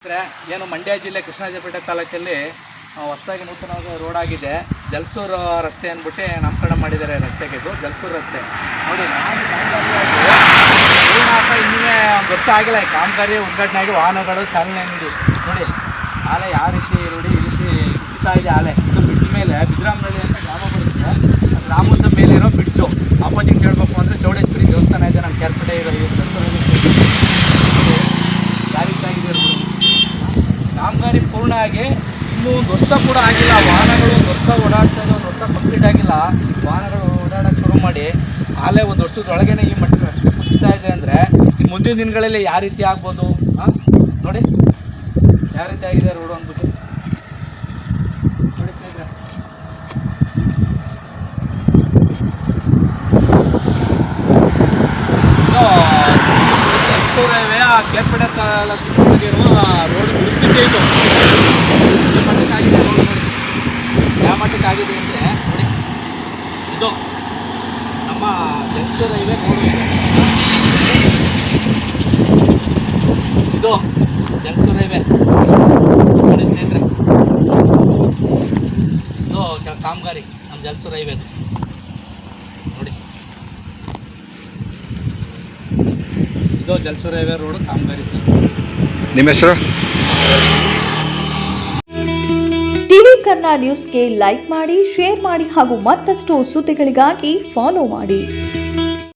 ಏನು ಮಂಡ್ಯ ಜಿಲ್ಲೆ ಕೃಷ್ಣರಾಜಪೇಟೆ ತಾಲೂಕಲ್ಲಿ ಹೊಸದಾಗಿ ನೂತನವಾಗಿ ರೋಡ್ ಆಗಿದೆ. ಜಲಸೂರು ರಸ್ತೆ ಅಂದ್ಬಿಟ್ಟು ನಾಮಕರಣ ಮಾಡಿದ್ದಾರೆ. ರಸ್ತೆಗೆ ಇದು ಜಲಸೂರು ರಸ್ತೆ ನೋಡಿ. ಇನ್ನೇ ಒಂದು ವರ್ಷ ಆಗಿಲ್ಲ ಈ ಕಾಮಗಾರಿ ಉದ್ಘಾಟನೆ ಆಗಿ ವಾಹನಗಳು ಚಾಲನೆ ನೋಡಿ. ಆಲೆ ಯಾವ ರೀತಿ ನೋಡಿ ಈ ರೀತಿ ಕುಸಿತಾ ಇದೆ. ಆಲೆ ಇದು ಬ್ರಿಡ್ಜ್ ಮೇಲೆ ಬಿದ್ರಾಮನಹಳ್ಳಿ ಅಂತ ಗ್ರಾಮ ಬರುತ್ತೆ. ಆ ಗ್ರಾಮದ ಮೇಲಿರೋ ಬ್ರಿಡ್ಜು ಆಪೋಸಿಟ್ ಹೇಳಬೇಕು ಅಂದರೆ ಚೌಡೇಶ್ವರಿ ದೇವಸ್ಥಾನ ಇದೆ. ನಮ್ಮ ಕೆರ್ಪೇಟೆ ಇರೋ ಯಾವ ರೀತಿ ಆಗಿದೆ ಕಾಮಗಾರಿ ಪೂರ್ಣ ಆಗಿ ಇನ್ನೂ ಒಂದು ವರ್ಷ ಕೂಡ ಆಗಿಲ್ಲ. ವಾಹನಗಳು ಒಂದು ವರ್ಷ ಓಡಾಡ್ತಾ ಇದೆ, ಒಂದು ವರ್ಷ ಕಂಪ್ಲೀಟ್ ಆಗಿಲ್ಲ. ವಾಹನಗಳು ಓಡಾಡೋಕ್ಕೆ ಶುರು ಮಾಡಿ ಆಲೇ ಒಂದು ವರ್ಷದೊಳಗೇ ಈ ಮಟ್ಟಿಗೆ ಅಷ್ಟು ಕುಸಿತಾ ಇದೆ ಅಂದರೆ ಈ ಮುಂದಿನ ದಿನಗಳಲ್ಲಿ ಯಾವ ರೀತಿ ಆಗ್ಬೋದು ನೋಡಿ. ಯಾವ ರೀತಿ ಆಗಿದೆ ರೋಡು ಅಂದ್ಬಿಟ್ಟು ನೋಡಿ ಸ್ನೇಹಿತರೆ. ಹೈವೇ ಆ ಕೇರ್ಪೇಟೆ ತಾಲೂಕಿರುವ ರೋಡ್ ದುಸ್ಥಿತಿ ಇದು ಮಟ್ಟಕ್ಕಾಗಿದೆ. ರೋಡ್ ನೋಡಿ ಯಾವ ಮಟ್ಟಕ್ಕಾಗಿದೆ ಅಂದರೆ ನೋಡಿ. ಇದು ನಮ್ಮ ಜಂಕ್ಷನ್ ಹೈವೇ ರೋಡು. ಇದು ಜಂಕ್ಷನ್ ಹೈವೇ ನೋಡಿ ಸ್ನೇಹಿತರೆ. ಇದು ಕಾಮಗಾರಿ ನಮ್ಮ ಜಲಸೂರು ಹೈವೇದು ನೋಡಿ. ಇದು ಜಲಸೂರು ಹೈವೇ ರೋಡು ಕಾಮಗಾರಿ. ನಿಮ್ಮ ಹೆಸರು? ಟಿವಿ ಕನ್ನಡ ನ್ಯೂಸ್ಗೆ ಲೈಕ್ ಮಾಡಿ, ಶೇರ್ ಮಾಡಿ ಹಾಗೂ ಮತ್ತಷ್ಟು ಸುದ್ದಿಗಳಿಗಾಗಿ ಫಾಲೋ ಮಾಡಿ.